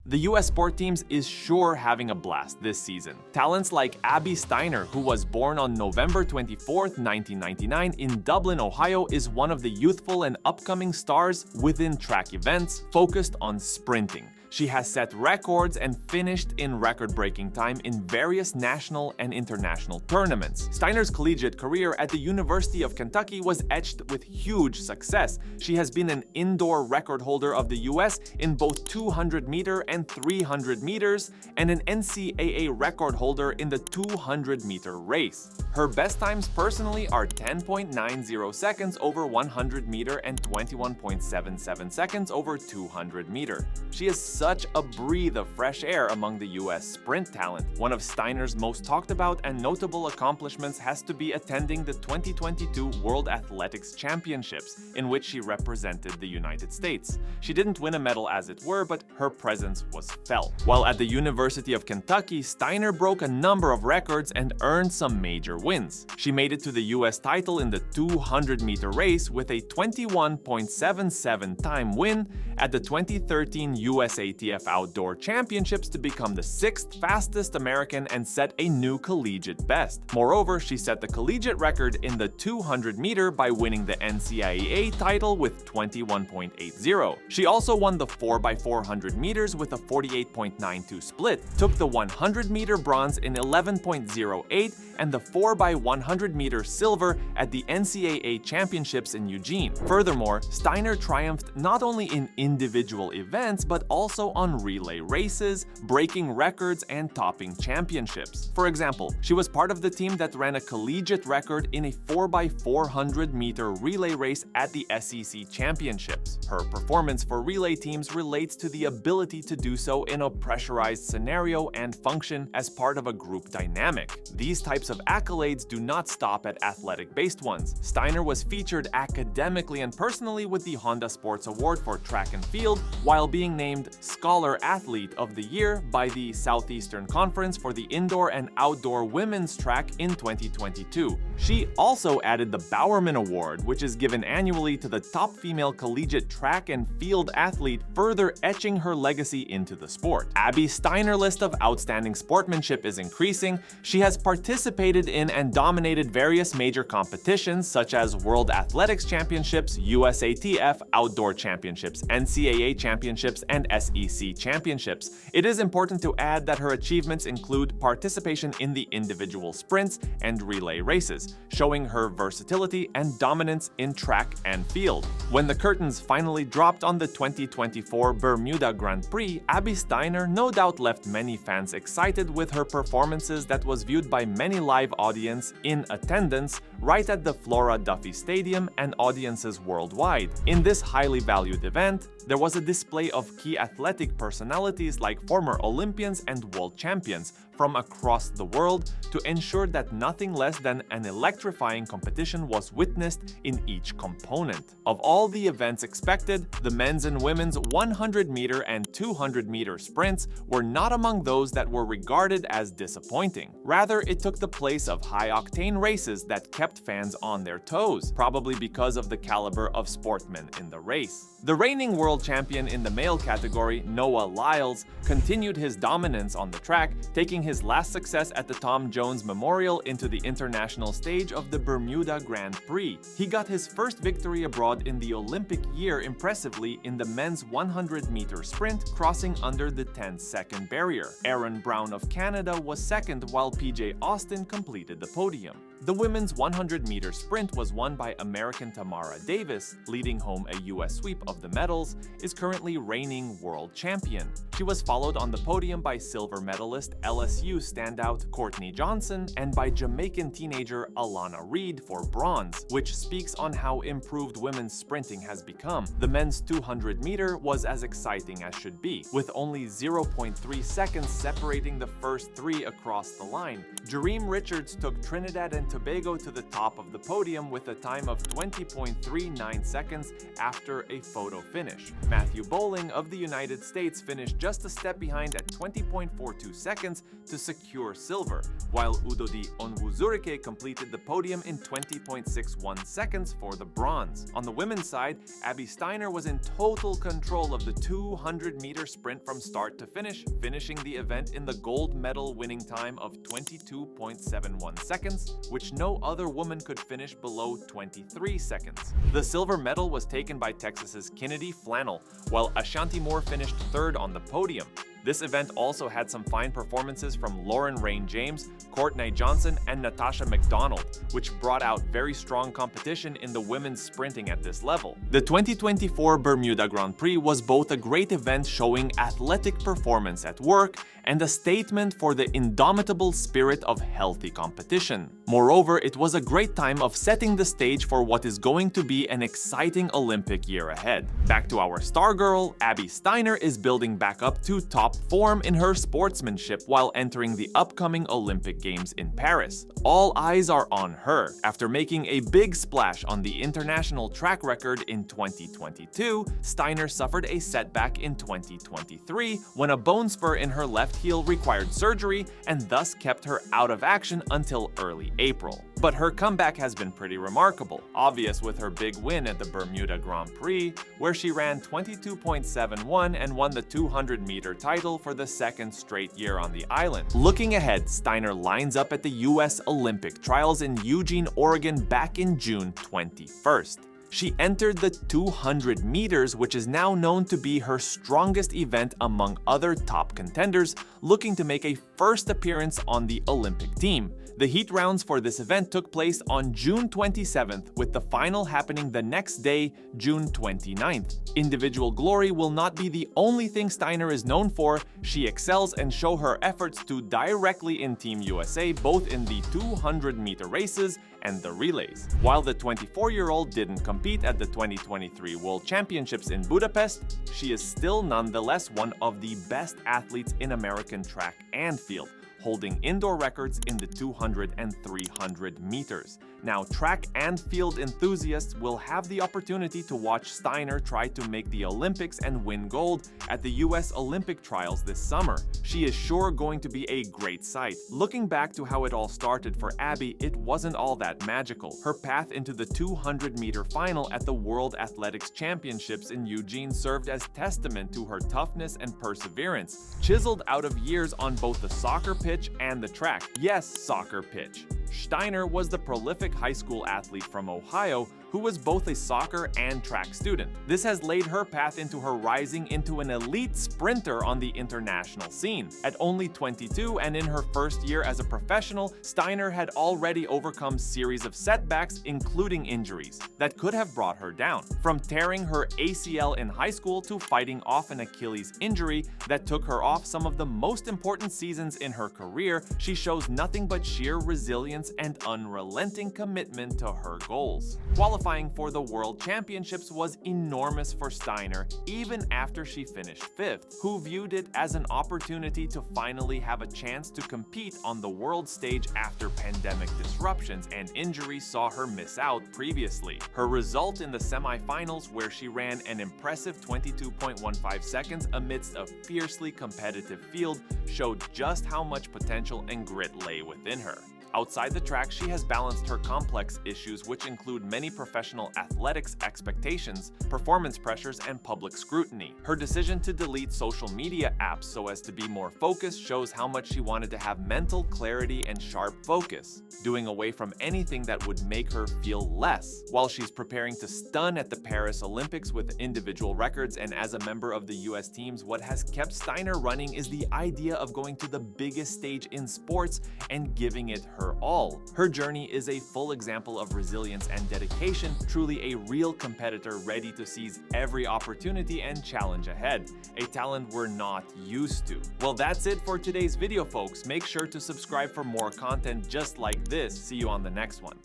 The US sport teams is sure having a blast this season. Talents like Abby Steiner, who was born on November 24, 1999 in Dublin, Ohio, is one of the youthful and upcoming stars within track events focused on sprinting. She has set records and finished in record-breaking time in various national and international tournaments. Steiner's collegiate career at the University of Kentucky was etched with huge success. She has been an indoor record holder of the US in both 200-meter and 300 meters, and an NCAA record holder in the 200-meter race. Her best times personally are 10.90 seconds over 100-meter and 21.77 seconds over 200-meter. She is such a breath of fresh air among the US sprint talent. One of Steiner's most talked about and notable accomplishments has to be attending the 2022 World Athletics Championships, in which she represented the United States. She didn't win a medal as it were, but her presence was felt. While at the University of Kentucky, Steiner broke a number of records and earned some major wins. She made it to the US title in the 200-meter race with a 21.77 time win at the 2013 USATF Outdoor Championships to become the 6th fastest American and set a new collegiate best. Moreover, she set the collegiate record in the 200-meter by winning the NCAA title with 21.80. She also won the 4x400 meters with a 48.92 split, took the 100-meter bronze in 11.08 and the 4x100 meter silver at the NCAA Championships in Eugene. Furthermore, Steiner triumphed not only in individual events but also on relay races, breaking records and topping championships. For example, she was part of the team that ran a collegiate record in a 4x400 meter relay race at the SEC Championships. Her performance for relay teams relates to the ability to do so in a pressurized scenario and function as part of a group dynamic. These types of accolades do not stop at athletic-based ones. Steiner was featured academically and personally with the Honda Sports Award for track and field, while being named Scholar Athlete of the Year by the Southeastern Conference for the indoor and outdoor women's track in 2022. She also added the Bowerman Award, which is given annually to the top female collegiate track and field athlete, further etching her legacy into the sport. Abby Steiner list of outstanding sportsmanship is increasing. She has participated in and dominated various major competitions such as World Athletics Championships, USATF Outdoor Championships, NCAA Championships, and SEC Championships. It is important to add that her achievements include participation in the individual sprints and relay races, showing her versatility and dominance in track and field. When the curtains finally dropped on the 2024 Bermuda Grand Prix, Abby Steiner no doubt left many fans excited with her performances that was viewed by many live audience in attendance right at the Flora Duffy Stadium and audiences worldwide. In this highly valued event, there was a display of key athletic personalities like former Olympians and world champions from across the world to ensure that nothing less than an electrifying competition was witnessed in each component. Of all the events expected, the men's and women's 100-meter and 200-meter sprints were not among those that were regarded as disappointing. Rather, it took the place of high-octane races that kept fans on their toes, probably because of the caliber of sportsmen in the race. The reigning world champion in the male category, Noah Lyles, continued his dominance on the track, taking his last success at the Tom Jones Memorial into the international stage of the Bermuda Grand Prix. He got his first victory abroad in the Olympic year impressively in the men's 100-meter sprint, crossing under the 10-second barrier. Aaron Brown of Canada was second, while PJ Austin completed the podium. The women's 100-meter sprint was won by American Tamara Davis, leading home a US sweep of the medals, is currently reigning world champion. She was followed on the podium by silver medalist LSU standout Courtney Johnson and by Jamaican teenager Alana Reid for bronze, which speaks on how improved women's sprinting has become. The men's 200-meter was as exciting as should be, with only 0.3 seconds separating the first three across the line. Jareem Richards took Trinidad and and Tobago to the top of the podium with a time of 20.39 seconds after a photo finish. Matthew Bowling of the United States finished just a step behind at 20.42 seconds to secure silver, while Udodi Onwuzurike completed the podium in 20.61 seconds for the bronze. On the women's side, Abby Steiner was in total control of the 200-meter sprint from start to finish, finishing the event in the gold medal winning time of 22.71 seconds, which no other woman could finish below 23 seconds. The silver medal was taken by Texas's Kennedy Flannel, while Ashanti Moore finished third on the podium. This event also had some fine performances from Lauren Rain James, Courtney Johnson, and Natasha McDonald, which brought out very strong competition in the women's sprinting at this level. The 2024 Bermuda Grand Prix was both a great event showing athletic performance at work and a statement for the indomitable spirit of healthy competition. Moreover, it was a great time of setting the stage for what is going to be an exciting Olympic year ahead. Back to our star girl, Abby Steiner is building back up to top form in her sportsmanship while entering the upcoming Olympic Games in Paris. All eyes are on her. After making a big splash on the international track record in 2022, Steiner suffered a setback in 2023 when a bone spur in her left heel required surgery and thus kept her out of action until early April. But her comeback has been pretty remarkable, obvious with her big win at the Bermuda Grand Prix, where she ran 22.71 and won the 200-meter title for the second straight year on the island. Looking ahead, Steiner lines up at the US Olympic Trials in Eugene, Oregon back in June 21st. She entered the 200 meters, which is now known to be her strongest event among other top contenders, looking to make a first appearance on the Olympic team. The heat rounds for this event took place on June 27th, with the final happening the next day, June 29th. Individual glory will not be the only thing Steiner is known for. She excels and show her efforts to directly in Team USA, both in the 200-meter races and the relays. While the 24-year-old didn't compete at the 2023 World Championships in Budapest, she is still nonetheless one of the best athletes in American track and field, holding indoor records in the 200 and 300 meters. Now, track and field enthusiasts will have the opportunity to watch Steiner try to make the Olympics and win gold at the US Olympic Trials this summer. She is sure going to be a great sight. Looking back to how it all started for Abby, it wasn't all that magical. Her path into the 200-meter final at the World Athletics Championships in Eugene served as testament to her toughness and perseverance, chiseled out of years on both the soccer pitch and the track. Yes, soccer pitch. Steiner was the prolific high school athlete from Ohio who was both a soccer and track student. This has laid her path into her rising into an elite sprinter on the international scene. At only 22 and in her first year as a professional, Steiner had already overcome series of setbacks, including injuries, that could have brought her down. From tearing her ACL in high school to fighting off an Achilles injury that took her off some of the most important seasons in her career, she shows nothing but sheer resilience and unrelenting commitment to her goals. Qualifying for the World Championships was enormous for Steiner, even after she finished 5th, who viewed it as an opportunity to finally have a chance to compete on the world stage after pandemic disruptions and injuries saw her miss out previously. Her result in the semifinals, where she ran an impressive 22.15 seconds amidst a fiercely competitive field, showed just how much potential and grit lay within her. Outside the track, she has balanced her complex issues, which include many professional athletics expectations, performance pressures, and public scrutiny. Her decision to delete social media apps so as to be more focused shows how much she wanted to have mental clarity and sharp focus, doing away from anything that would make her feel less. While she's preparing to stun at the Paris Olympics with individual records and as a member of the US teams, what has kept Steiner running is the idea of going to the biggest stage in sports and giving it her all. Her journey is a full example of resilience and dedication, truly a real competitor ready to seize every opportunity and challenge ahead, a talent we're not used to. Well, that's it for today's video, folks. Make sure to subscribe for more content just like this. See you on the next one.